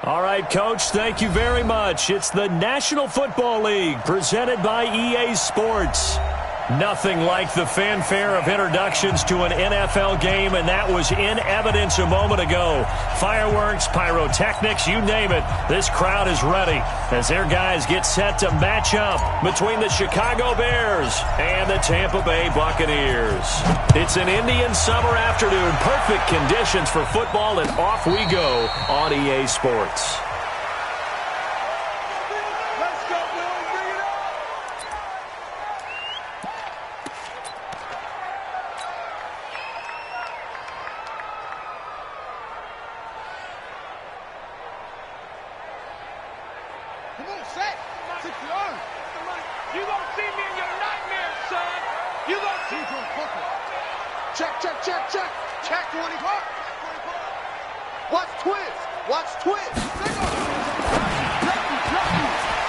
All right, Coach, thank you very much. It's the National Football League presented by EA Sports. Nothing like the fanfare of introductions to an NFL game, and that was in evidence a moment ago. Fireworks, pyrotechnics, you name it. This crowd is ready as their guys get set to match up between the Chicago Bears and the Tampa Bay Buccaneers. It's an Indian summer afternoon, perfect conditions for football, and off we go on EA Sports.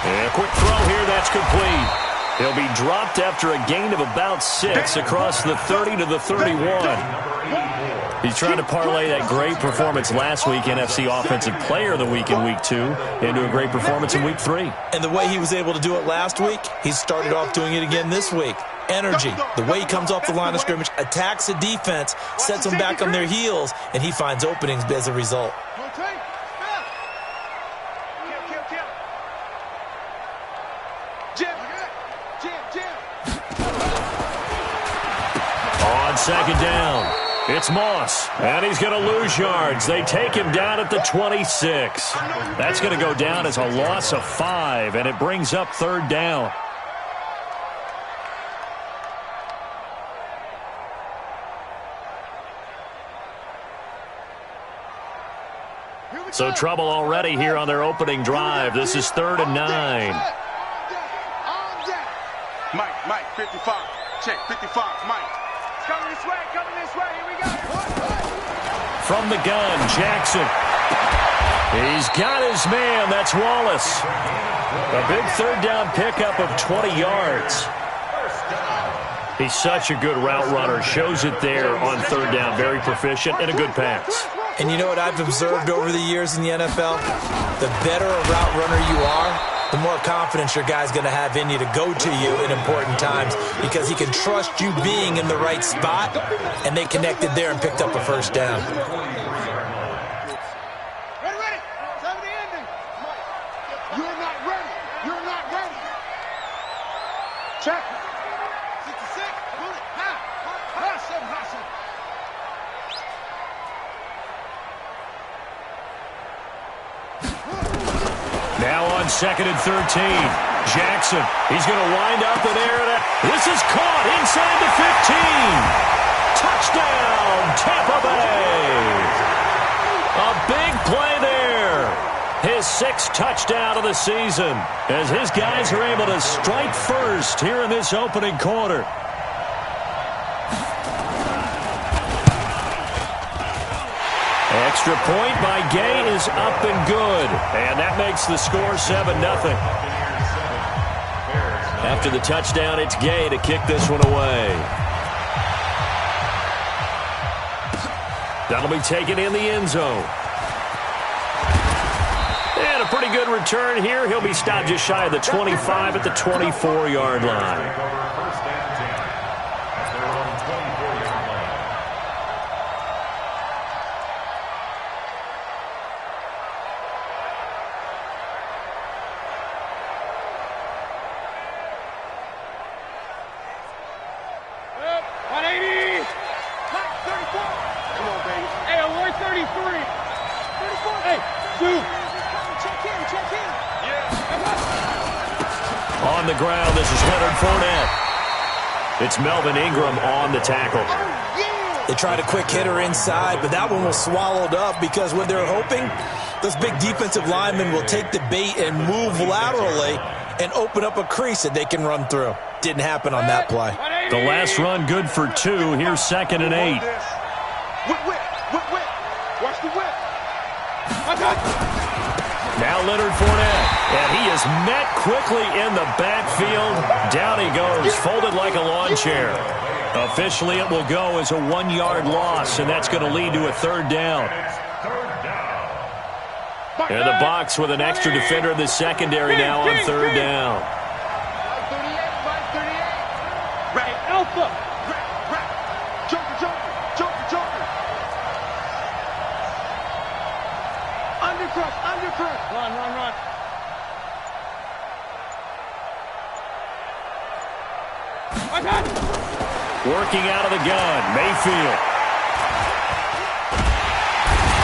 And a quick throw here, that's complete. He'll be dropped after a gain of about 6 across the 30 to the 31. He's trying to parlay that great performance last week, NFC Offensive Player of the Week in Week 2, into a great performance in Week 3. And the way he was able to do it last week, he started off doing it again this week. Energy, the way he comes off the line of scrimmage, attacks the defense, sets them back on their heels, and he finds openings as a result. On second down, it's Moss, and he's going to lose yards. They take him down at the 26. That's going to go down as a loss of 5, and it brings up third down. So trouble already here on their opening drive. This is 3rd and 9. Mike, 55. Check, 55, Mike. It's coming this way, here we go. From the gun, Jackson. He's got his man, that's Wallace. A big third down pickup of 20 yards. He's such a good route runner. Shows it there on third down. Very proficient and a good pass. And you know what I've observed over the years in the NFL? The better a route runner you are, the more confidence your guy's going to have in you to go to you in important times because he can trust you being in the right spot, and they connected there and picked up a first down. Ready. Time the ending. You're not ready. Check. 66. Hassan. Now on 2nd and 13. Jackson, he's going to wind up in there. This is caught inside the 15. Touchdown, Tampa Bay. A big play there. His 6th touchdown of the season as his guys are able to strike first here in this opening quarter. Extra point by Gay is up and good. And that makes the score 7-0. After the touchdown, it's Gay to kick this one away. That'll be taken in the end zone. And a pretty good return here. He'll be stopped just shy of the 25 at the 24-yard line. On the ground, this is Leonard Fournette. It's Melvin Ingram on the tackle. They tried a quick hitter inside, but that one was swallowed up because what they're hoping, those big defensive linemen will take the bait and move laterally and open up a crease that they can run through. Didn't happen on that play. The last run good for 2. Here's 2nd and 8. Whip. Watch the whip. Now Leonard Fournette, and he is met quickly in the backfield. Down he goes, folded like a lawn chair. Officially, it will go as a 1-yard loss, and that's going to lead to a third down. In the box with an extra defender in the secondary now on third down. Right, alpha. Right. Joker. Undercross. Run. Working out of the gun, Mayfield.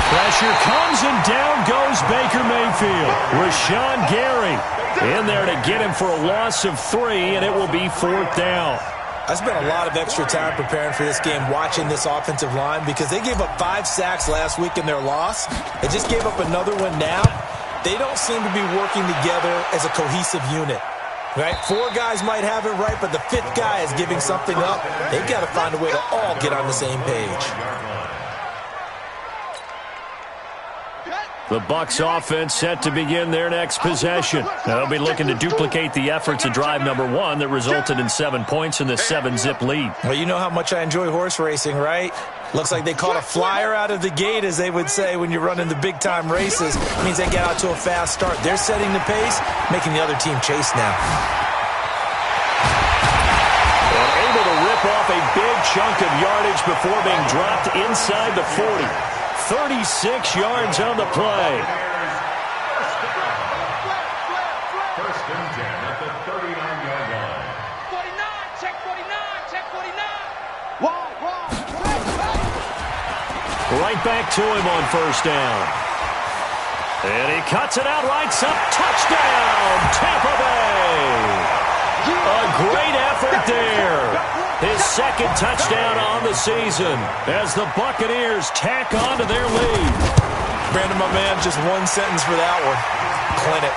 Pressure comes and down goes Baker Mayfield. Rashawn Gary in there to get him for a loss of 3, and it will be 4th down. I spent a lot of extra time preparing for this game watching this offensive line because they gave up 5 sacks last week in their loss. They just gave up another one now. They don't seem to be working together as a cohesive unit. Right? 4 guys might have it right, but the 5th guy is giving something up. They've got to find a way to all get on the same page. The Bucs offense set to begin their next possession. They'll be looking to duplicate the efforts of drive number 1 that resulted in 7 points in the 7-zip lead. Well, you know how much I enjoy horse racing, right? Looks like they caught a flyer out of the gate, as they would say when you're running the big-time races. It means they get out to a fast start. They're setting the pace, making the other team chase now. And able to rip off a big chunk of yardage before being dropped inside the 40. 36 yards on the play. First and 10 at the 39-yard line. 49, check 49. Right back to him on first down. And he cuts it out right side. Touchdown, Tampa Bay. A great effort there. His second touchdown on the season as the Buccaneers tack on to their lead. Brandon, my man, just one sentence for that one. Clinic.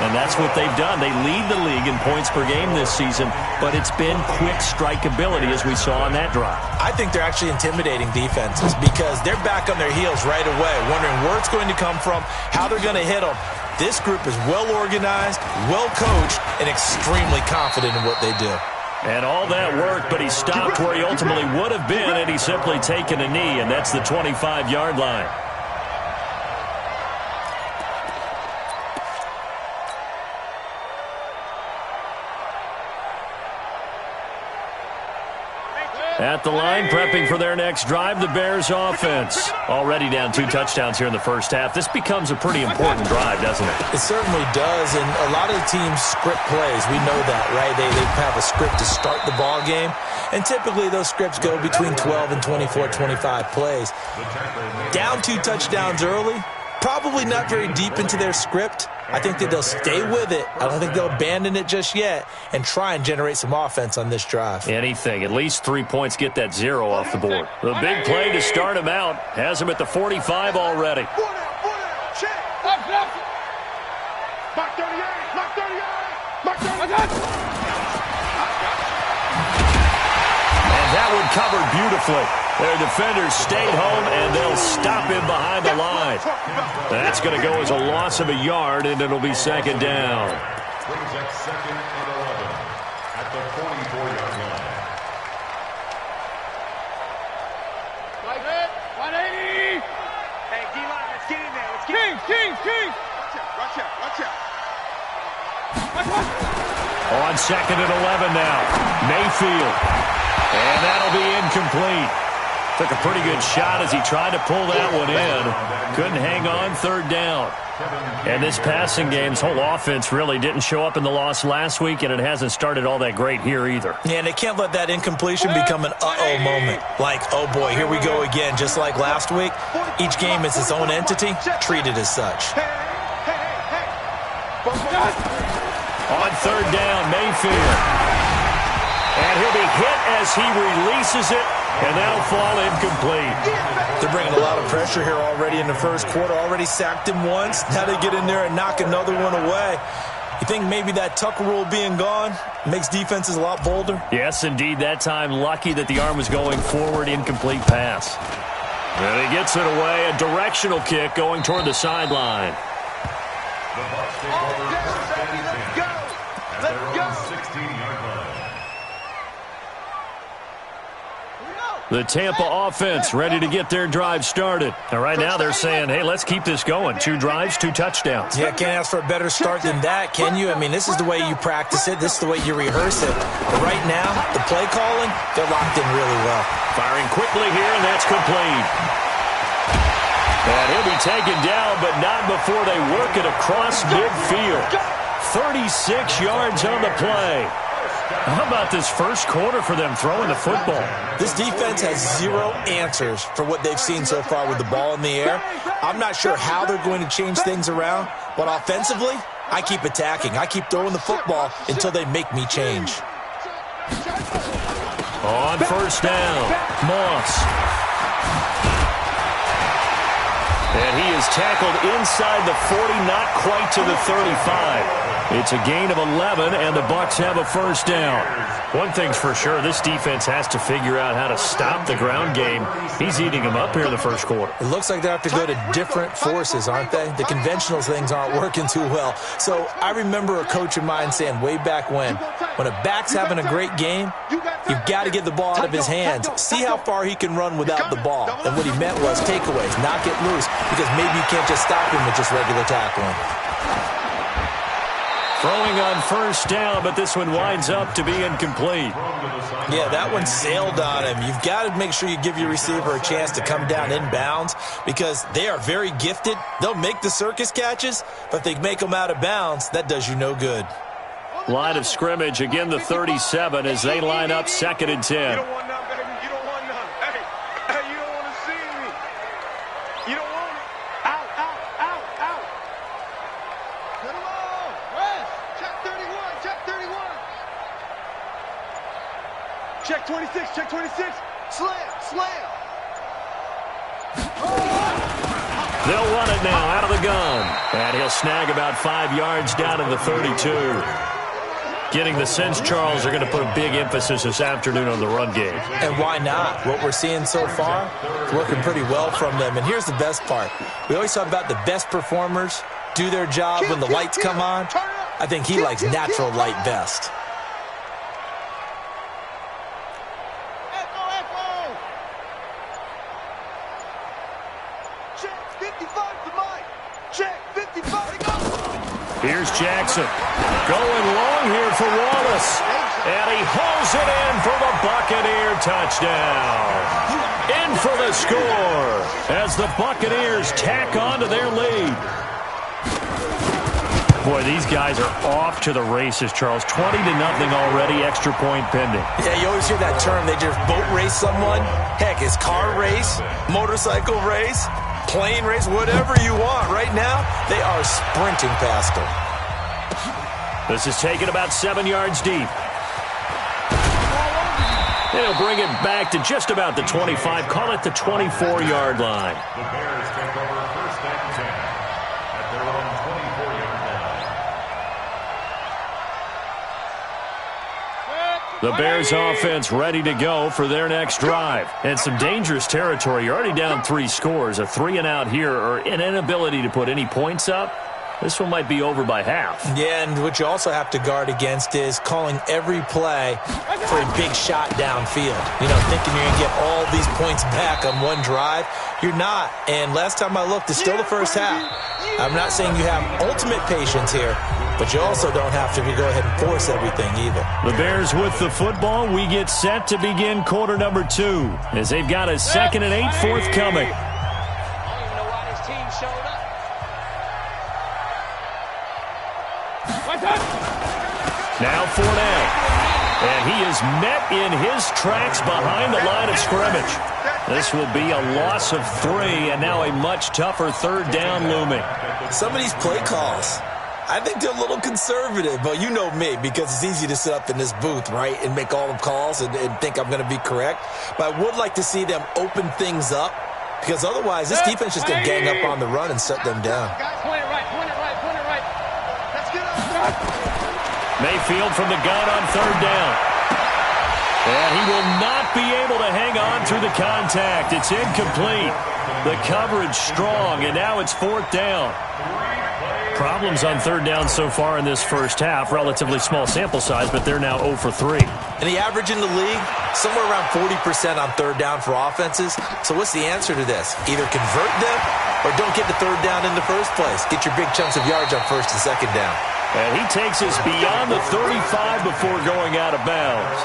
And that's what they've done. They lead the league in points per game this season, but it's been quick strikeability as we saw on that drive. I think they're actually intimidating defenses because they're back on their heels right away, wondering where it's going to come from, how they're going to hit them. This group is well organized, well coached, and extremely confident in what they do. And all that worked, but he stopped where he ultimately would have been, and he's simply taken a knee, and that's the 25-yard line. At the line, prepping for their next drive, the Bears offense. Already down 2 touchdowns here in the first half. This becomes a pretty important drive, doesn't it? It certainly does, and a lot of the teams script plays. We know that, right? They have a script to start the ball game, and typically those scripts go between 12 and 24, 25 plays. Down 2 touchdowns early, probably not very deep into their script. I think that they'll stay with it. I don't think they'll abandon it just yet and try and generate some offense on this drive. Anything. At least 3 points, get that 0 off the board. The big play to start him out has him at the 45 already. Mark 38. And that one covered beautifully. Their defenders stayed home, and they'll stop him behind the line. That's going to go as a loss of a yard, and it'll be second down. Brings up second and 11 at the 44-yard line. 180. Hey, D-line, let's get in there. Let's get in. King. Watch out. On second and 11 now, Mayfield. And that'll be incomplete. Took a pretty good shot as he tried to pull that one in. Couldn't hang on third down. And this passing game's whole offense really didn't show up in the loss last week, and it hasn't started all that great here either. Yeah, and they can't let that incompletion become an uh-oh moment. Like, oh boy, here we go again. Just like last week, each game is its own entity, treated as such. On third down, Mayfield. And he'll be hit as he releases it, and that'll fall incomplete. They're bringing a lot of pressure here already in the first quarter. Already sacked him once. Now they get in there and knock another one away. You think maybe that Tucker rule being gone makes defenses a lot bolder? Yes, indeed. That time, lucky that the arm was going forward, incomplete pass. And he gets it away. A directional kick going toward the sideline. The Bucs take over first and 10 at their own 16-yard line. The Tampa offense ready to get their drive started. And right now they're saying, hey, let's keep this going. 2 drives, 2 touchdowns. Yeah, can't ask for a better start than that, can you? I mean, this is the way you practice it. This is the way you rehearse it. But right now, the play calling, they're locked in really well. Firing quickly here, and that's complete. And he'll be taken down, but not before they work it across midfield. 36 yards on the play. How about this first quarter for them throwing the football? This defense has 0 answers for what they've seen so far with the ball in the air. I'm not sure how they're going to change things around, but offensively, I keep attacking. I keep throwing the football until they make me change. On first down, Moss. And he is tackled inside the 40, not quite to the 35. It's a gain of 11, and the Bucs have a first down. One thing's for sure, this defense has to figure out how to stop the ground game. He's eating them up here in the first quarter. It looks like they have to go to different forces, aren't they? The conventional things aren't working too well. So I remember a coach of mine saying way back when a back's having a great game, you've got to get the ball out of his hands. See how far he can run without the ball. And what he meant was takeaways, knock it loose, because maybe you can't just stop him with just regular tackling. Throwing on first down, but this one winds up to be incomplete. Yeah, that one sailed on him. You've got to make sure you give your receiver a chance to come down inbounds because they are very gifted. They'll make the circus catches, but if they make them out of bounds, that does you no good. Line of scrimmage, again the 37 as they line up 2nd and 10. You don't want none, baby. You don't want none. Hey, you don't want to see me. You don't want it. Out. Get him on. Rest. Check 31. Check 31. Check 26. Check 26. Slam. They'll run it now out of the gun. And he'll snag about 5 yards down to the 32. Getting the sense, Charles, are going to put a big emphasis this afternoon on the run game. And why not? What we're seeing so far is working pretty well from them. And here's the best part. We always talk about the best performers do their job when the lights come on. I think he likes natural light best. Check 55 to Mike. Check 55 to go. Here's Jackson. Going long here for Wallace. And he hauls it in for the Buccaneer touchdown. In for the score as the Buccaneers tack on to their lead. Boy, these guys are off to the races, Charles. 20-0 already, extra point pending. Yeah, you always hear that term. They just boat race someone. Heck, it's car race, motorcycle race, plane race, whatever you want. Right now, they are sprinting past them. This is taken about 7 yards deep. They'll bring it back to just about the 25. Call it the 24-yard line. The Bears take over first and 10 at their own 24-yard line. The Bears offense ready to go for their next drive. And some dangerous territory. You're already down 3 scores. A 3-and-out here or an inability to put any points up. This one might be over by half. Yeah, and what you also have to guard against is calling every play for a big shot downfield. You know, thinking you're going to get all these points back on one drive. You're not. And last time I looked, it's still the first half. I'm not saying you have ultimate patience here, but you also don't have to go ahead and force everything either. The Bears with the football. We get set to begin quarter number 2 as they've got a 2nd and 8 forthcoming. Now Fournette. And he is met in his tracks behind the line of scrimmage. This will be a loss of 3, and now a much tougher 3rd down looming. Some of these play calls, I think they're a little conservative, but you know me, because it's easy to sit up in this booth, right, and make all the calls and think I'm going to be correct. But I would like to see them open things up, because otherwise this defense is going to gang up on the run and shut them down. Guys, point it right. Let's get up. Mayfield from the gun on 3rd down. And he will not be able to hang on through the contact. It's incomplete. The coverage strong, and now it's 4th down. 3 plays Problems on third down so far in this first half. Relatively small sample size, but they're now 0 for 3. And the average in the league, somewhere around 40% on third down for offenses. So what's the answer to this? Either convert them or don't get the third down in the first place. Get your big chunks of yards on first and second down. And he takes us beyond the 35 before going out of bounds.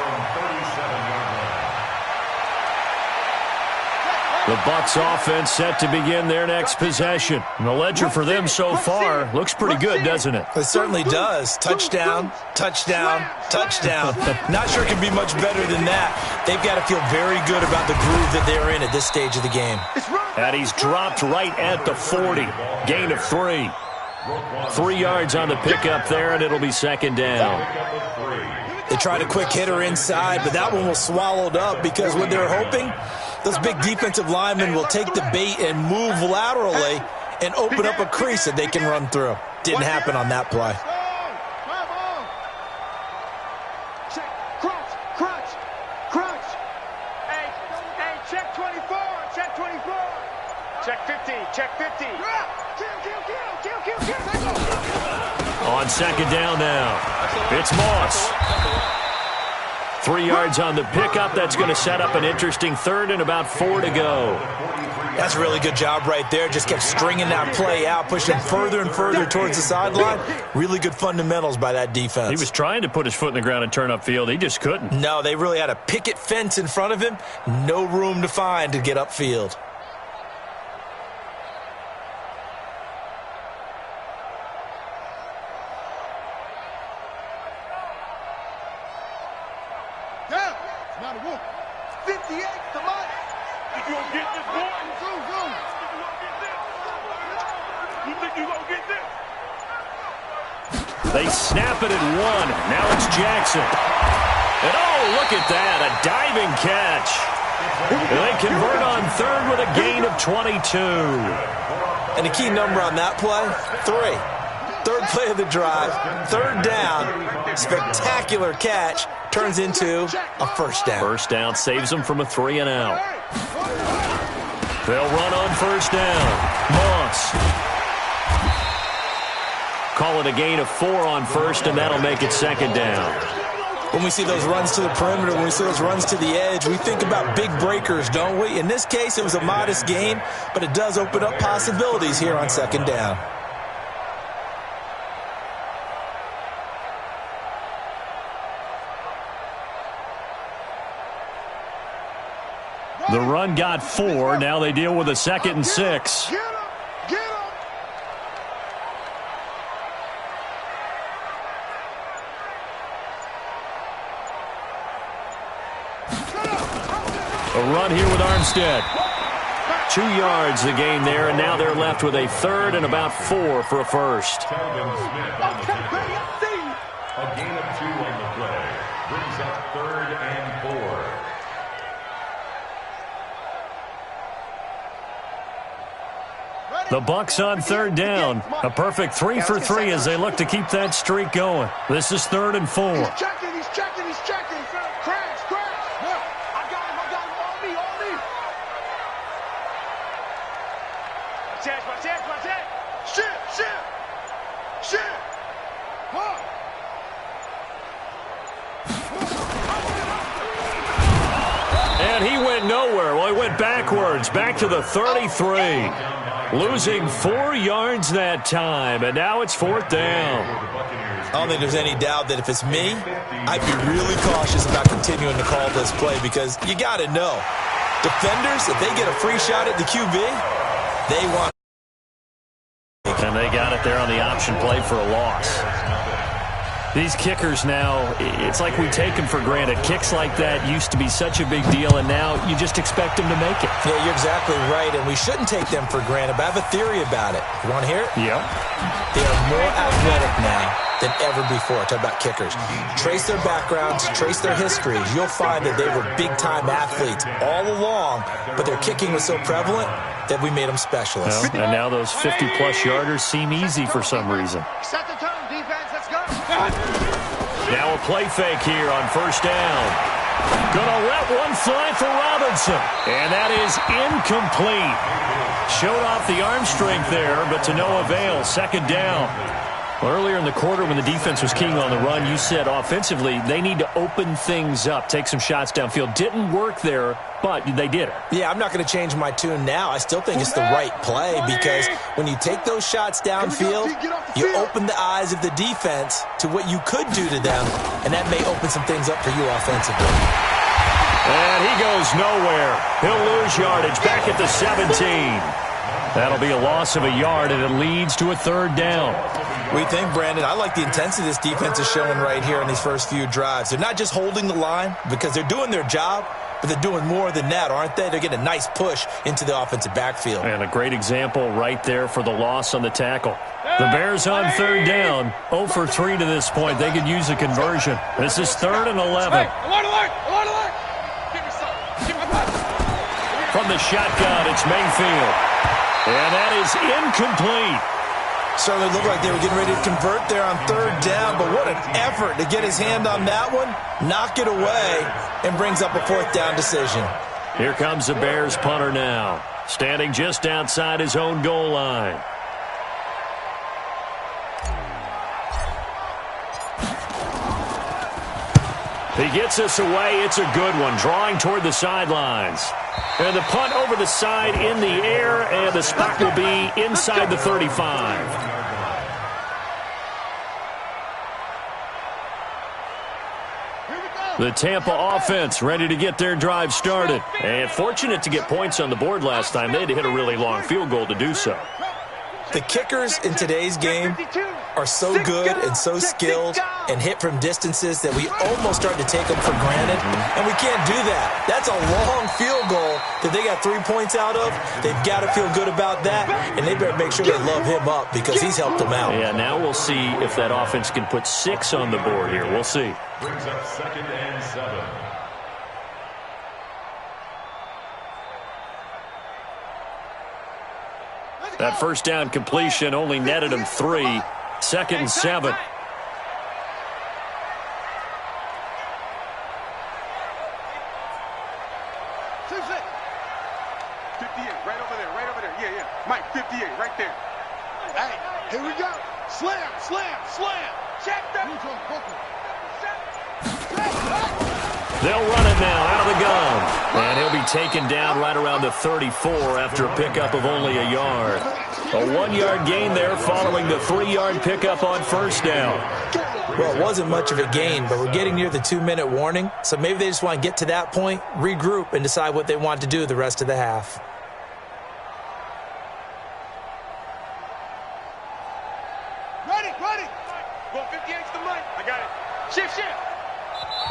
The Bucs offense set to begin their next possession. And the ledger for them so far looks pretty good, doesn't it? It certainly does. Touchdown, touchdown, touchdown. Not sure it can be much better than that. They've got to feel very good about the groove that they're in at this stage of the game. And he's dropped right at the 40. Gain of 3. 3 yards on the pickup there, and it'll be second down. They tried a quick hitter inside, but that one was swallowed up because what they're hoping, those big defensive linemen will take the bait and move laterally and open up a crease that they can run through. Didn't happen on that play. Crunch. Hey, check 24. Check 24. Check 50. Check 50. Kill. On second down now, it's Moss. 3 yards on the pickup. That's going to set up an interesting third and about 4 to go. That's a really good job right there. Just kept stringing that play out, pushing further and further towards the sideline. Really good fundamentals by that defense. He was trying to put his foot in the ground and turn upfield. He just couldn't. No, they really had a picket fence in front of him. No room to find to get upfield. They snap it at 1. Now it's Jackson. And oh, look at that, a diving catch. They convert on third with a gain of 22. And the key number on that play, 3. Third play of the drive, third down, spectacular catch, turns into a first down. First down saves them from a 3 and out. They'll run on first down. Moss. Call it a gain of 4 on first, and that'll make it second down. When we see those runs to the perimeter, when we see those runs to the edge, we think about big breakers, don't we? In this case, it was a modest gain, but it does open up possibilities here on second down. The run got 4. Now they deal with a 2nd and 6. A run here with Armstead. 2 yards the gain there, and now they're left with a third and about 4 for a first. A gain of 2 on the play brings up 3rd and 4. The Bucs on third down. A perfect 3 for 3 as they look to keep that streak going. This is 3rd and 4. He's checking. Crash. I got him. On me. Watch it. Shit. And he went nowhere. Well, he went backwards, back to the 33. Losing 4 yards that time, and now it's 4th down. I don't think there's any doubt that if it's me, I'd be really cautious about continuing to call this play because you got to know, defenders, if they get a free shot at the QB, they want. And they got it there on the option play for a loss. These kickers now, it's like we take them for granted. Kicks like that used to be such a big deal, and now you just expect them to make it. Yeah, you're exactly right, and we shouldn't take them for granted, but I have a theory about it. You want to hear it? Yep. They are more athletic now than ever before. Talk about kickers. Trace their backgrounds, trace their histories. You'll find that they were big-time athletes all along, but their kicking was so prevalent that we made them specialists. Well, and now those 50-plus yarders seem easy for some reason. Set the tone, defense. Let's go. Now a play fake here on first down. Gonna let one fly for Robinson. And that is incomplete. Showed off the arm strength there, but to no avail. Second down. Well, earlier in the quarter when the defense was keying on the run, you said offensively they need to open things up, take some shots downfield. Didn't work there, but they did it. Yeah, I'm not going to change my tune now. I still think it's the right play because when you take those shots downfield, you open the eyes of the defense to what you could do to them, and that may open some things up for you offensively. And he goes nowhere. He'll lose yardage back at the 17. That'll be a loss of a yard, and it leads to a third down. We think, Brandon, I like the intensity this defense is showing right here in these first few drives. They're not just holding the line because they're doing their job, but they're doing more than that, aren't they? They're getting a nice push into the offensive backfield. And a great example right there for the loss on the tackle. The Bears on third down, 0 for 3 to this point. They could use a conversion. This is 3rd and 11. From the shotgun, it's Mayfield. And that is incomplete. Certainly looked like they were getting ready to convert there on third down, but what an effort to get his hand on that one, knock it away, and brings up a 4th down decision. Here comes the Bears punter now, standing just outside his own goal line. He gets us away. It's a good one, drawing toward the sidelines. And the punt over the side in the air, and the spot will be inside the 35. The Tampa offense ready to get their drive started. And fortunate to get points on the board last time. They had to hit a really long field goal to do so. The kickers in today's game are so good and so skilled and hit from distances that we almost start to take them for granted, and we can't do that. That's a long field goal that they got 3 points out of. They've got to feel good about that, and they better make sure they love him up because he's helped them out. Yeah, now we'll see if that offense can put 6 on the board here. We'll see. Brings up 2nd and 7. That first down completion only netted him 3. 2nd and 7. 58, right over there. Yeah. Mike, 58, right there. Hey, here we go. Slam. Check that. They'll run it now out of the gun. And he'll be taken down right around the 34 after a pickup of only a yard. A 1-yard gain there following the 3-yard pickup on first down. Well, it wasn't much of a gain, but we're getting near the 2-minute warning, so maybe they just want to get to that point, regroup, and decide what they want to do the rest of the half. Ready. Go 58's the money. I got it. Shift.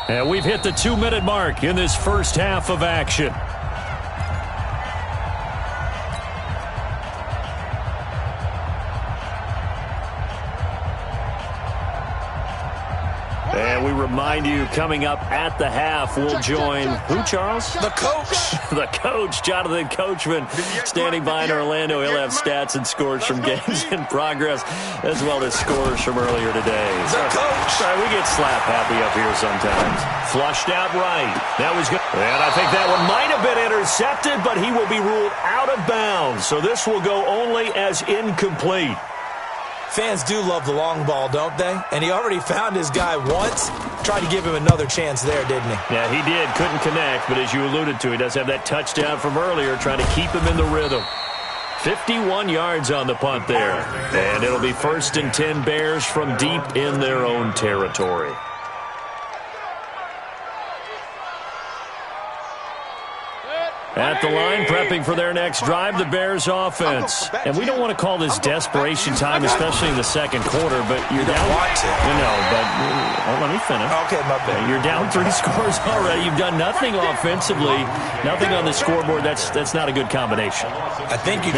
And we've hit the 2-minute mark in this first half of action. And we remind you, coming up at the half, we'll join who, Charles? The coach. The coach, Jonathan Coachman, standing by in Orlando. He'll have stats and scores from games in progress, as well as scores from earlier today. The coach. Sorry, we get slap happy up here sometimes. Flushed out right. That was good. And I think that one might have been intercepted, but he will be ruled out of bounds. So this will go only as incomplete. Fans do love the long ball, don't they? And he already found his guy once. Tried to give him another chance there, didn't he? Yeah, he did. Couldn't connect, but as you alluded to, he does have that touchdown from earlier, trying to keep him in the rhythm. 51 yards on the punt there. And it'll be 1st and 10 Bears from deep in their own territory. At the line, prepping for their next drive, the Bears offense. And we don't want to call this desperation time, especially in the second quarter, but you're down. Let me finish. Okay, my bad. You're down 3 scores already. You've done nothing offensively, nothing on the scoreboard. That's not a good combination. I think you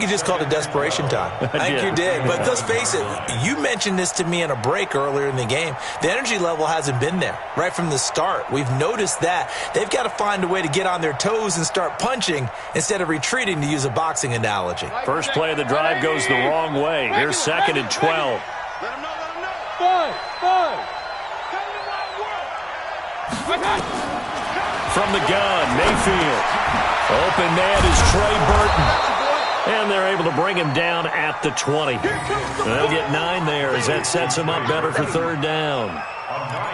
just called it desperation time. I think you did. But let's face it, you mentioned this to me in a break earlier in the game. The energy level hasn't been there right from the start. We've noticed that. They've got to find a way to get on their toes and start punching instead of retreating, to use a boxing analogy. First play of the drive goes the wrong way. Here's 2nd and 12. From the gun, Mayfield. Open man is Trey Burton. And they're able to bring him down at the 20. They'll get 9 there as that sets him up better for third down.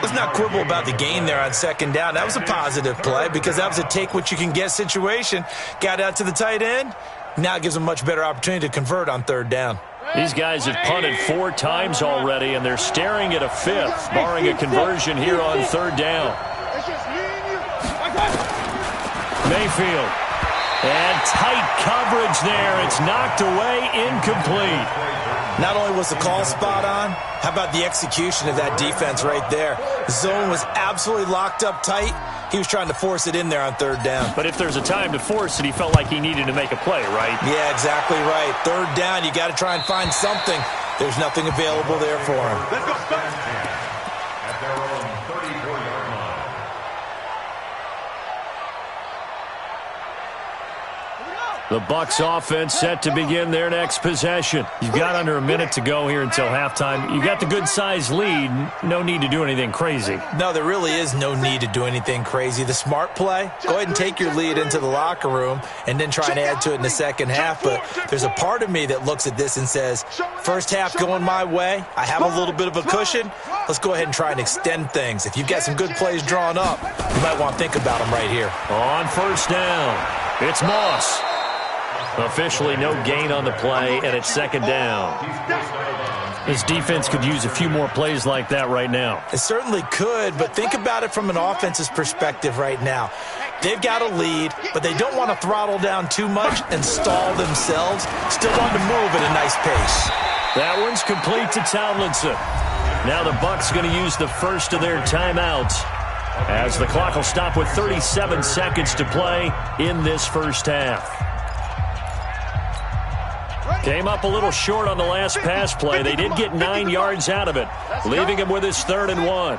Let's not quibble about the gain there on second down. That was a positive play because that was a take-what-you-can-get situation. Got out to the tight end. Now it gives them a much better opportunity to convert on third down. These guys have punted 4 times already, and they're staring at a 5th, barring a conversion here on third down. Mayfield. And tight coverage there. It's knocked away, incomplete. Not only was the call spot on, how about the execution of that defense right there? The zone was absolutely locked up tight. He was trying to force it in there on third down. But if there's a time to force it, he felt like he needed to make a play, right? Yeah, exactly right. Third down, you got to try and find something. There's nothing available there for him. Let's go. At their own 34-yard line. The Bucs offense set to begin their next possession. You've got under a minute to go here until halftime. You've got the good-sized lead. No need to do anything crazy. No, there really is no need to do anything crazy. The smart play, go ahead and take your lead into the locker room and then try and add to it in the second half. But there's a part of me that looks at this and says, first half going my way, I have a little bit of a cushion. Let's go ahead and try and extend things. If you've got some good plays drawn up, you might want to think about them right here. On first down, it's Moss. Officially no gain on the play, and it's second down. This defense could use a few more plays like that right now. It certainly could, but think about it from an offense's perspective right now. They've got a lead, but they don't want to throttle down too much and stall themselves. Still want to move at a nice pace. That one's complete to Tomlinson. Now the Bucs going to use the first of their timeouts as the clock will stop with 37 seconds to play in this first half. Came up a little short on the last pass play. They did get 9 yards out of it, leaving him with his 3rd and 1.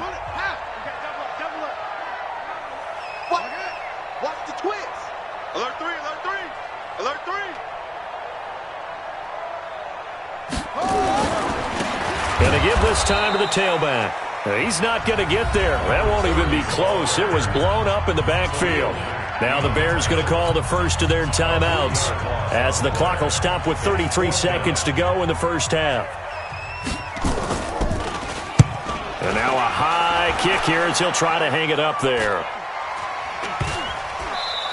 Watch the twist. Alert 3, alert 3, alert 3. Going to give this time to the tailback. He's not going to get there. That won't even be close. It was blown up in the backfield. Now the Bears going to call the first of their timeouts as the clock will stop with 33 seconds to go in the first half. And now a high kick here as he'll try to hang it up there.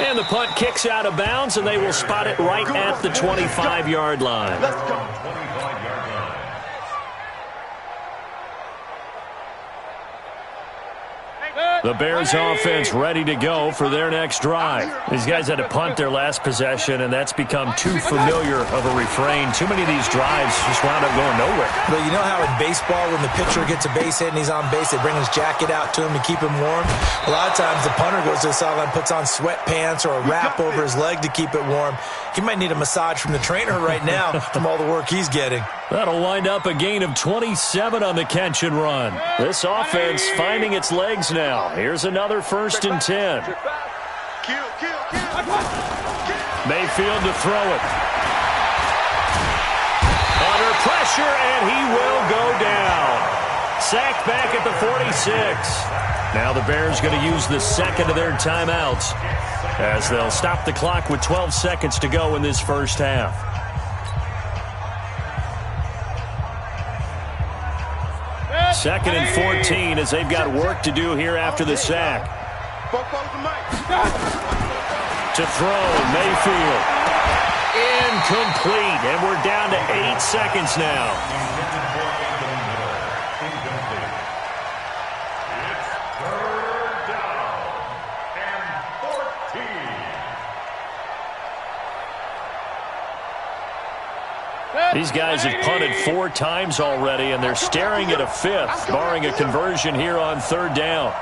And the punt kicks out of bounds, and they will spot it right at the 25-yard line. Let's go. 25-yard line. The Bears offense ready to go for their next drive. These guys had to punt their last possession, and that's become too familiar of a refrain. Too many of these drives just wound up going nowhere. But you know how in baseball, when the pitcher gets a base hit and he's on base, they bring his jacket out to him to keep him warm? A lot of times the punter goes to the sideline, puts on sweatpants or a wrap over his leg to keep it warm. He might need a massage from the trainer right now from all the work he's getting. That'll wind up a gain of 27 on the catch and run. This offense finding its legs now. Here's another 1st and 10. Kill. Mayfield to throw it. Under pressure, and he will go down. Sacked back at the 46. Now the Bears going to use the second of their timeouts as they'll stop the clock with 12 seconds to go in this first half. Second and 14 as they've got work to do here after the sack. To throw, Mayfield. Incomplete, and we're down to 8 seconds now. These guys have punted 4 times already, and they're staring at a 5th, barring a conversion here on third down.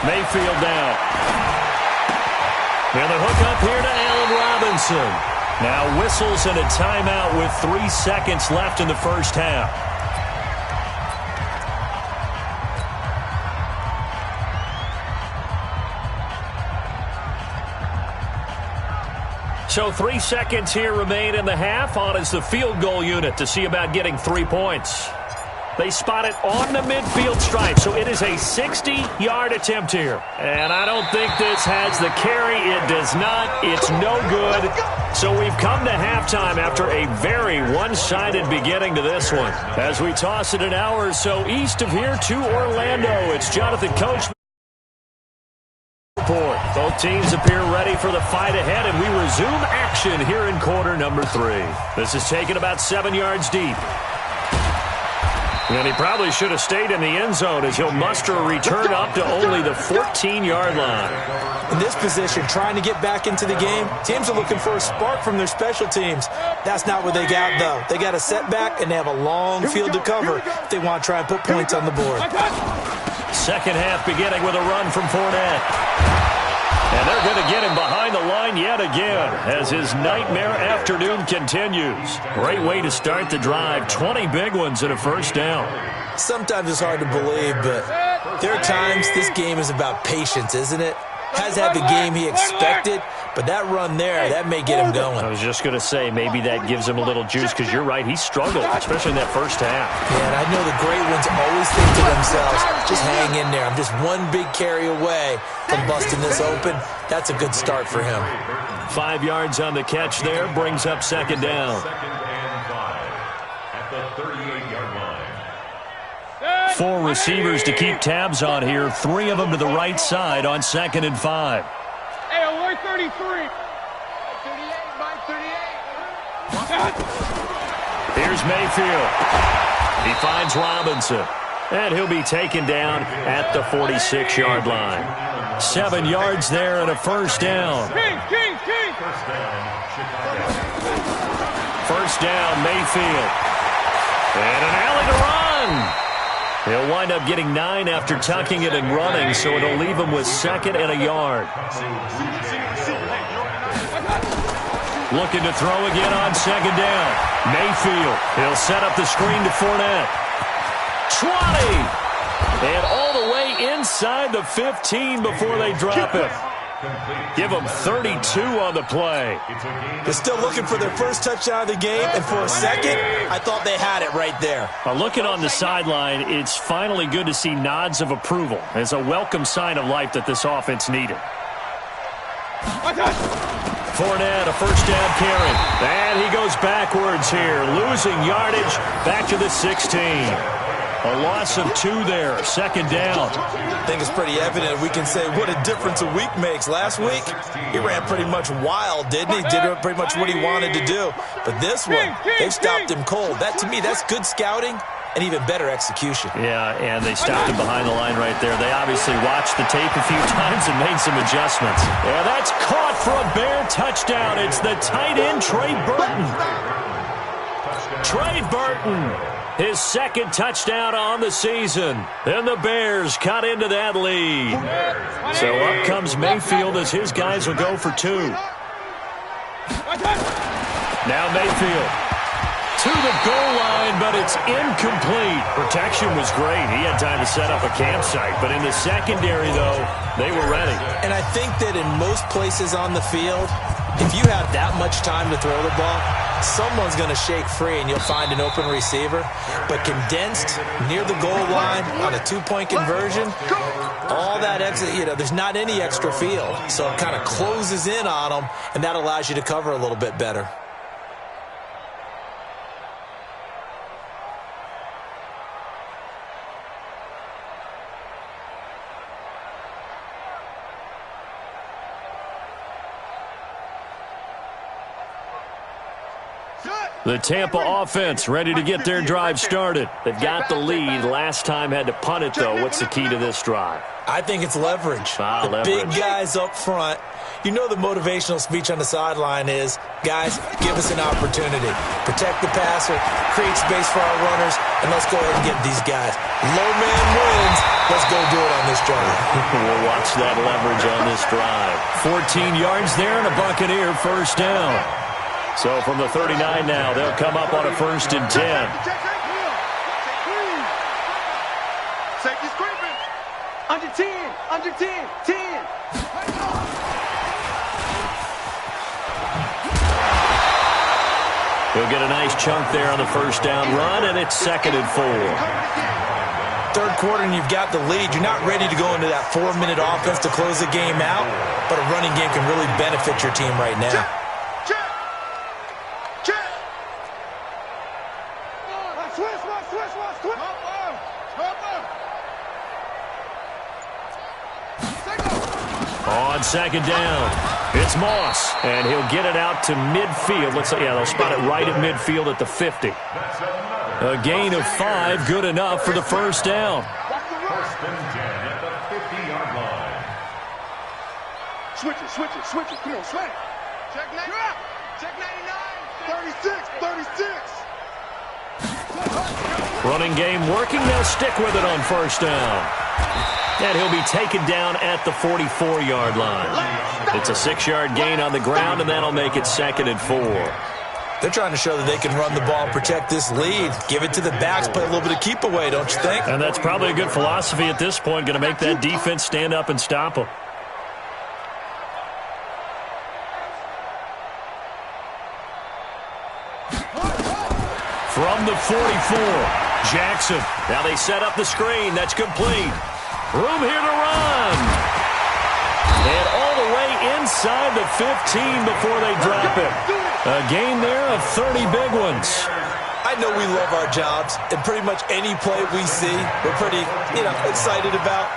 Mayfield down. And the hook up here to Allen Robinson. Now whistles and a timeout with 3 seconds left in the first half. So 3 seconds here remain in the half. On is the field goal unit to see about getting 3 points. They spot it on the midfield stripe, so it is a 60-yard attempt here. And I don't think this has the carry. It does not. It's no good. So we've come to halftime after a very one-sided beginning to this one. As we toss it an hour or so east of here to Orlando, it's Jonathan Coach. Both teams appear ready for the fight ahead, and we resume action here in quarter number 3. This is taken about 7 yards deep. And he probably should have stayed in the end zone as he'll muster a return up to only the 14-yard line. In this position, trying to get back into the game, teams are looking for a spark from their special teams. That's not what they got, though. They got a setback, and they have a long field to cover if they want to try and put points on the board. Second half beginning with a run from Fournette. And they're going to get him behind the line yet again as his nightmare afternoon continues. Great way to start the drive. 20 big ones and a first down. Sometimes it's hard to believe, but there are times this game is about patience, isn't it? Has had the game he expected, but that run there, that may get him going. I was just going to say, maybe that gives him a little juice, because you're right, he struggled, especially in that first half. Yeah, and I know the great ones always think to themselves, just hang in there. I'm just one big carry away from busting this open. That's a good start for him. 5 yards on the catch there, brings up second down. Second and 5 at the 38-yard line. 4 receivers to keep tabs on here. 3 of them to the right side on 2nd and 5. Hey, 133. 38, Mike, 38. Here's Mayfield. He finds Robinson. And he'll be taken down at the 46-yard line. 7 yards there and a first down. King. First down, Mayfield. And an alley to run. He'll wind up getting 9 after tucking it and running, so it'll leave him with 2nd and a yard. Looking to throw again on 2nd down. Mayfield. He'll set up the screen to Fournette. 20! And all the way inside the 15 before they drop him. Give them 32 on the play. They're still looking for their first touchdown of the game, and for a second, I thought they had it right there. Looking on the sideline, it's finally good to see nods of approval. It's a welcome sign of life that this offense needed. Fournette, a first down carry. And he goes backwards here, losing yardage back to the 16. A loss of 2 there, 2nd down. I think it's pretty evident. We can say what a difference a week makes. Last week, he ran pretty much wild, didn't he? Did pretty much what he wanted to do. But this one, they've stopped him cold. That, to me, that's good scouting and even better execution. Yeah, and they stopped him behind the line right there. They obviously watched the tape a few times and made some adjustments. Yeah, that's caught for a Bear touchdown. It's the tight end, Trey Burton. Trey Burton. His 2nd touchdown on the season. And the Bears cut into that lead. So up comes Mayfield as his guys will go for 2. Now Mayfield to the goal line, but it's incomplete. Protection was great. He had time to set up a campsite. But in the secondary, though, they were ready. And I think that in most places on the field, if you have that much time to throw the ball, someone's going to shake free and you'll find an open receiver. But condensed near the goal line on a 2-point conversion, all that extra, there's not any extra field. So it kind of closes in on them, and that allows you to cover a little bit better. The Tampa offense ready to get their drive started. They've got the lead. Last time had to punt it, though. What's the key to this drive? I think it's leverage. Leverage. Big guys up front. You know the motivational speech on the sideline is, guys, give us an opportunity. Protect the passer, create space for our runners, and let's go ahead and get these guys. Low man wins. Let's go do it on this drive. We'll watch that leverage on this drive. 14 yards there and a Buccaneer first down. So from the 39 now, they'll come up on a 1st and 10. Safety's creeping. Under 10, under 10, 10. He'll get a nice chunk there on the first down run, and it's 2nd and 4. Third quarter and you've got the lead. You're not ready to go into that 4-minute offense to close the game out, but a running game can really benefit your team right now. Check. Switch. On 2nd down, it's Moss, and he'll get it out to midfield. They'll spot it right at midfield at the 50. A gain of 5, good enough for the first down. First and 10 at the 50-yard line. Switch it. Come on, swing. Check 99. 36. Running game working. They'll stick with it on first down. And he'll be taken down at the 44-yard line. It's a 6-yard gain on the ground, and that'll make it 2nd and 4. They're trying to show that they can run the ball and protect this lead. Give it to the backs, play a little bit of keep away, don't you think? And that's probably a good philosophy at this point, going to make that defense stand up and stop them. From the 44, Jackson. Now they set up the screen. That's complete. Room here to run. And all the way inside the 15 before they drop it. A gain there of 30 big ones. I know we love our jobs, and pretty much any play we see, we're pretty, excited about.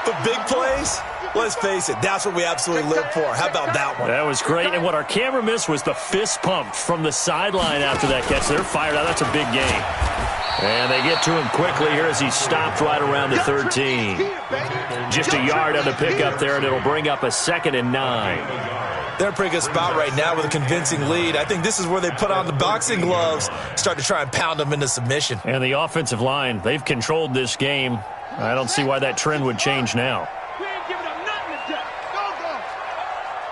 But big plays, let's face it, that's what we absolutely live for. How about that one? That was great, and what our camera missed was the fist pump from the sideline after that catch. They're fired out. That's a big gain. And they get to him quickly here as he stopped right around the 13. Just a yard on the pickup there, and it'll bring up a 2nd and 9. They're in a pretty good spot right now with a convincing lead. I think this is where they put on the boxing gloves, start to try and pound them into submission. And the offensive line, they've controlled this game. I don't see why that trend would change now. We ain't giving up nothing to death. Go.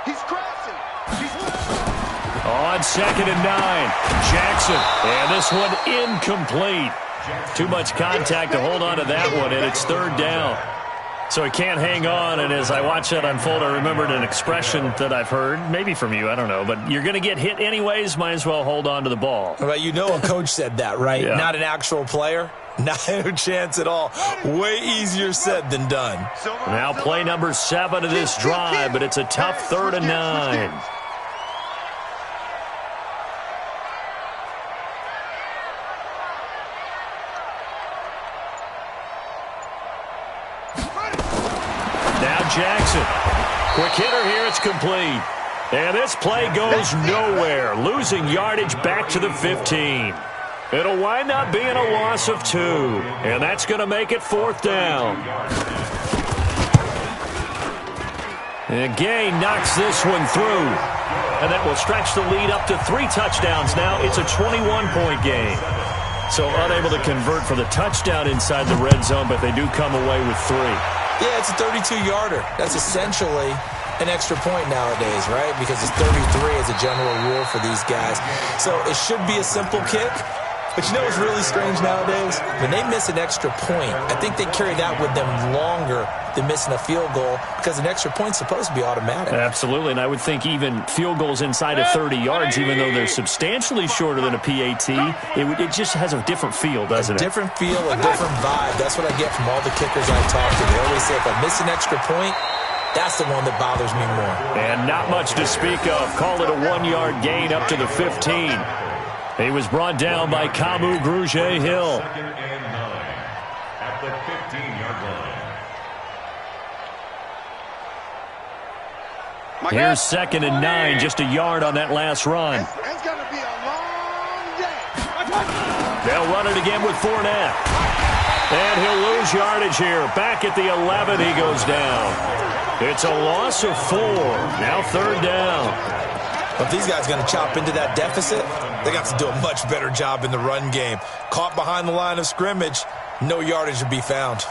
He's crossing. On 2nd and 9, Jackson. And this one incomplete. Too much contact to hold on to that one, and it's 3rd down. So he can't hang on, and as I watch that unfold, I remembered an expression that I've heard, maybe from you, I don't know, but you're going to get hit anyways, might as well hold on to the ball. Well, a coach said that, right? Yeah. Not an actual player. No chance at all. Way easier said than done. Now play number 7 of this drive, but it's a tough 3rd and 9. Jackson. Quick hitter here. It's complete. And this play goes nowhere. Losing yardage back to the 15. It'll wind up being a loss of 2. And that's going to make it 4th down. And Gay knocks this one through. And that will stretch the lead up to 3 touchdowns now. It's a 21-point game. So unable to convert for the touchdown inside the red zone, but they do come away with 3. Yeah, it's a 32-yarder. That's essentially an extra point nowadays, right? Because it's 33 as a general rule for these guys. So it should be a simple kick. But you know what's really strange nowadays? When they miss an extra point, I think they carry that with them longer than missing a field goal because an extra point's supposed to be automatic. Absolutely, and I would think even field goals inside of 30 yards, even though they're substantially shorter than a PAT, it just has a different feel, doesn't it? A different feel, a different vibe. That's what I get from all the kickers I talk to. They always say if I miss an extra point, that's the one that bothers me more. And not much to speak of. Call it a 1-yard gain up to the 15. He was brought down by Kamu Grugier-Hill. 2nd and 9 at the 15-yard line. Here's 2nd and 9, just a yard on that last run. It's going to be a long day. They'll run it again with Fournette. And he'll lose yardage here. Back at the 11, he goes down. It's a loss of 4. Now 3rd down. If these guys are going to chop into that deficit, they got to do a much better job in the run game. Caught behind the line of scrimmage, no yardage to be found.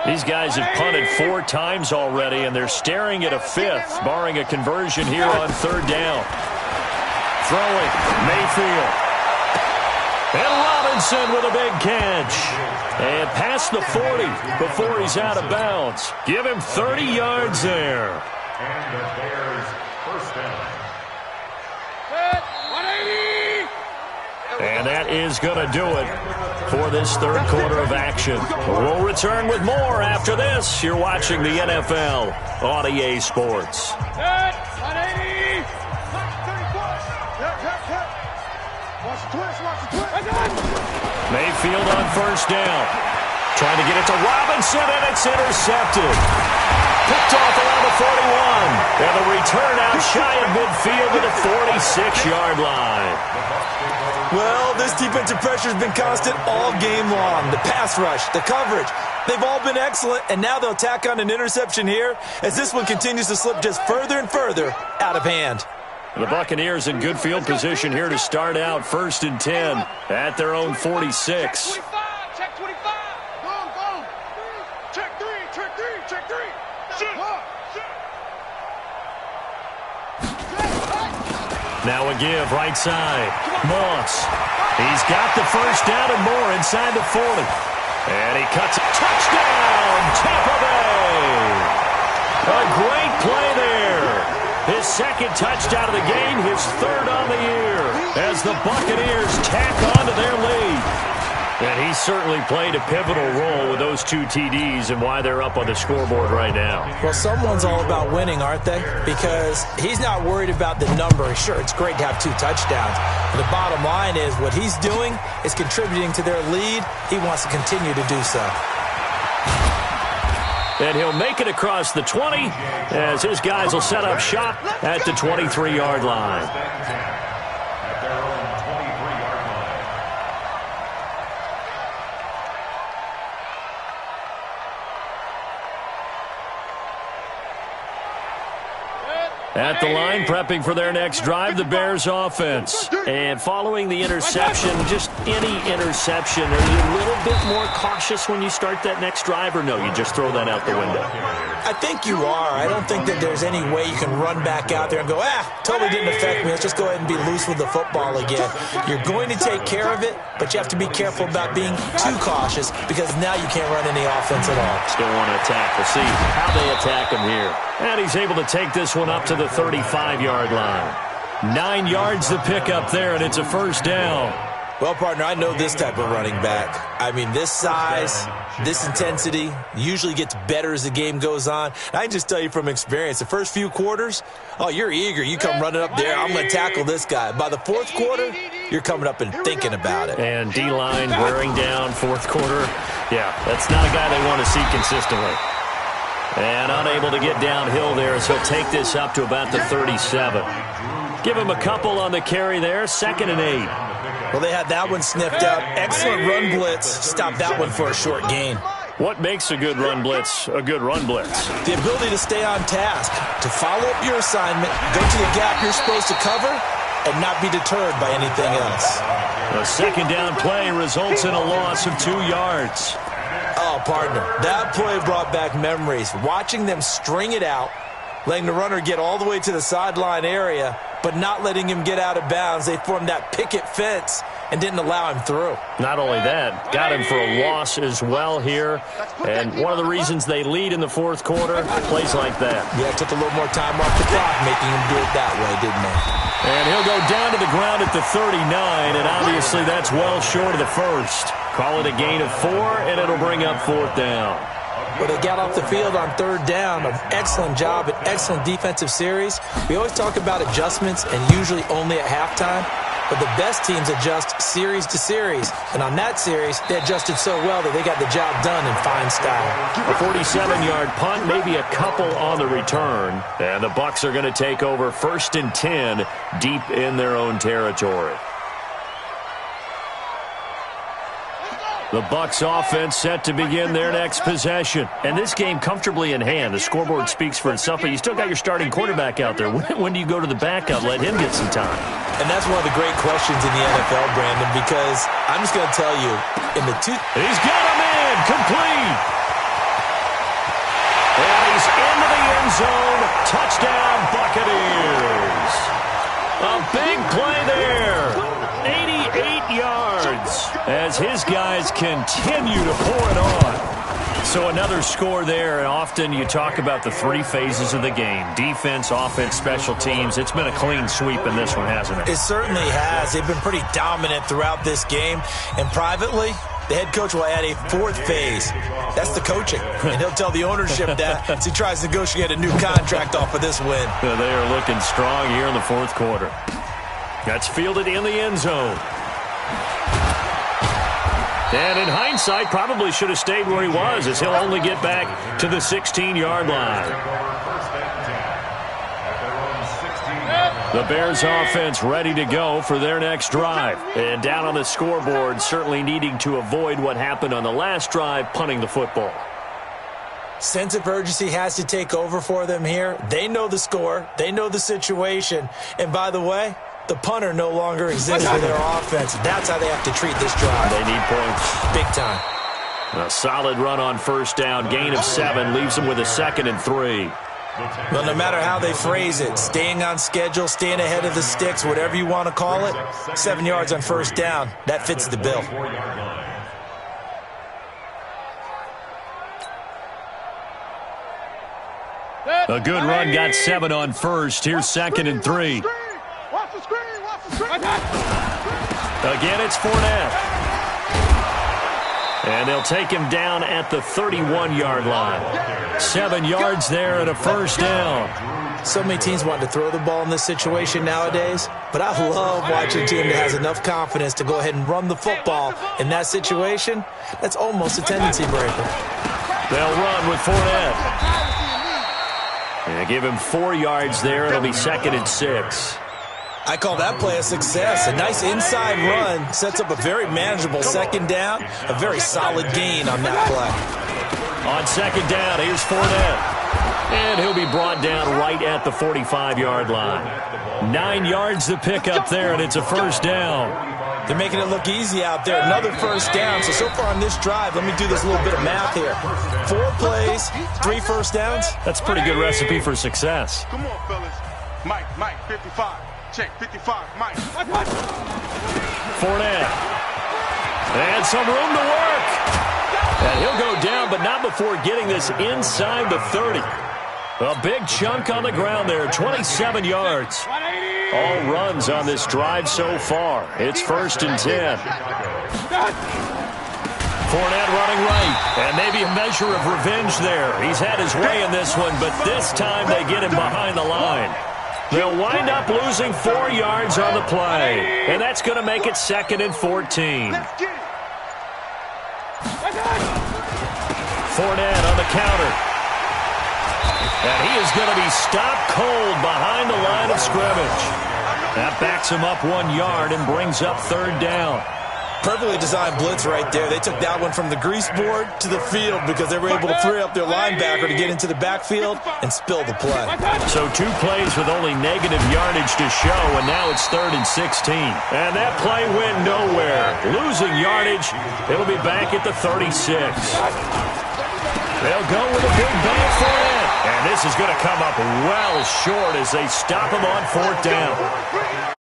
These guys have punted 4 times already, and they're staring at a 5th, barring a conversion here on 3rd down. Throwing, Mayfield. And Robinson with a big catch. And past the 40 before he's out of bounds. Give him 30 yards there. And the Bears first down. And that is going to do it for this third quarter of action. We'll return with more after this. You're watching the NFL on EA Sports. Mayfield on first down. Trying to get it to Robinson, and it's intercepted. Picked off around the 41. And the return out shy of midfield to the 46-yard line. Well, this defensive pressure has been constant all game long. The pass rush, the coverage, they've all been excellent, and now they'll tack on an interception here as this one continues to slip just further and further out of hand. The Buccaneers in good field position here to start out 1st and 10 at their own 46. Check 25. Go. Check three. Now a give right side. Moss. He's got the first down and more inside the 40. And he cuts it. Touchdown, Tampa Bay. A great play there. His second touchdown of the game, his third on the year, as the Buccaneers tack on to their lead. And he certainly played a pivotal role with those 2 TDs and why they're up on the scoreboard right now. Well, someone's all about winning, aren't they? Because he's not worried about the number. Sure, it's great to have 2 touchdowns. But the bottom line is what he's doing is contributing to their lead. He wants to continue to do so. And he'll make it across the 20 as his guys will set up shop at the 23-yard line. At the line, prepping for their next drive, the Bears offense. And following the interception, just any interception, are you a little bit more cautious when you start that next drive, or no, you just throw that out the window? I think you are. I don't think that there's any way you can run back out there and go, totally didn't affect me. Let's just go ahead and be loose with the football again. You're going to take care of it, but you have to be careful about being too cautious because now you can't run any offense at all. Still want to attack. We'll see how they attack him here. And he's able to take this one up to the 35-yard line. 9 yards to pick up there, and it's a first down. Well, partner, I know this type of running back. I mean, this size, this intensity usually gets better as the game goes on. I can just tell you from experience, the first few quarters, you're eager. You come running up there, I'm going to tackle this guy. By the fourth quarter, you're coming up and thinking about it. And D-line wearing down fourth quarter. Yeah, that's not a guy they want to see consistently. And unable to get downhill there as he'll take this up to about the 37. Give him a couple on the carry there, 2nd and 8. Well, they had that one sniffed out. Excellent run blitz. Stop that one for a short gain. What makes a good run blitz a good run blitz? The ability to stay on task, to follow up your assignment, go to the gap you're supposed to cover, and not be deterred by anything else. A second down play results in a loss of 2 yards. Oh, partner, that play brought back memories. Watching them string it out, letting the runner get all the way to the sideline area, but not letting him get out of bounds. They formed that picket fence and didn't allow him through. Not only that, got him for a loss as well here. And one of the reasons they lead in the fourth quarter, plays like that. Yeah, it took a little more time off the clock, making him do it that way, didn't they? And he'll go down to the ground at the 39, and obviously that's well short of the first. Call it a gain of 4, and it'll bring up 4th down. Well, they got off the field on 3rd down. An excellent job, an excellent defensive series. We always talk about adjustments, and usually only at halftime. But the best teams adjust series to series. And on that series, they adjusted so well that they got the job done in fine style. A 47-yard punt, maybe a couple on the return. And the Bucs are going to take over 1st and 10 deep in their own territory. The Bucs offense set to begin their next possession. And this game comfortably in hand. The scoreboard speaks for itself, but you still got your starting quarterback out there. When do you go to the backup? Let him get some time. And that's one of the great questions in the NFL, Brandon, because I'm just going to tell you, in the He's got him in, complete. And he's into the end zone. Touchdown, Buccaneers. A big play there. 88 yards. as his guys continue to pour it on. So another score there, and often you talk about the three phases of the game. Defense, offense, special teams. It's been a clean sweep in this one, hasn't it? It certainly has. They've been pretty dominant throughout this game. And privately, the head coach will add a fourth phase. That's the coaching. And he'll tell the ownership that as he tries to negotiate a new contract off of this win. They are looking strong here in the fourth quarter. That's fielded in the end zone. And in hindsight, probably should have stayed where he was, as he'll only get back to the 16-yard line. The Bears offense ready to go for their next drive. And down on the scoreboard, certainly needing to avoid what happened on the last drive, punting the football. Sense of urgency has to take over for them here. They know the score. They know the situation. And by the way, the punter no longer exists for their offense. That's how they have to treat this drive. They need points. Big time. A solid run on first down. Gain of 7 leaves them with a 2nd and 3. Well, no matter how they phrase it, staying on schedule, staying ahead of the sticks, whatever you want to call it, 7 yards on first down, that fits the bill. A good run, got 7 on first. Here's 2nd and 3. Watch the screen, watch the screen. Again, it's Fournette. And they'll take him down at the 31-yard line. 7 yards there and a first down. So many teams want to throw the ball in this situation nowadays, but I love watching a team that has enough confidence to go ahead and run the football in that situation. That's almost a tendency breaker. They'll run with Fournette. And give him 4 yards there. It'll be 2nd and 6. I call that play a success. A nice inside run sets up a very manageable second down. A very solid gain on that play. On second down, here's Fournette. And he'll be brought down right at the 45-yard line. 9 yards to pick up there, and it's a first down. They're making it look easy out there. Another first down. So far on this drive, let me do this little bit of math here. 4 plays, 3 first downs. That's a pretty good recipe for success. Come on, fellas. Mike, 55. Check, 55, Mike. Fournette. And some room to work. And he'll go down, but not before getting this inside the 30. A big chunk on the ground there, 27 yards. All runs on this drive so far. It's 1st and 10. Fournette running right. And maybe a measure of revenge there. He's had his way in this one, but this time they get him behind the line. They'll wind up losing 4 yards on the play. And that's going to make it 2nd and 14. Fournette on the counter. And he is going to be stopped cold behind the line of scrimmage. That backs him up 1 yard and brings up 3rd down. Perfectly designed blitz right there. They took that one from the grease board to the field because they were able to free up their linebacker to get into the backfield and spill the play. So 2 plays with only negative yardage to show, and now it's 3rd and 16. And that play went nowhere. Losing yardage, it'll be back at the 36. They'll go with a big bang for it. And this is going to come up well short as they stop him on 4th down.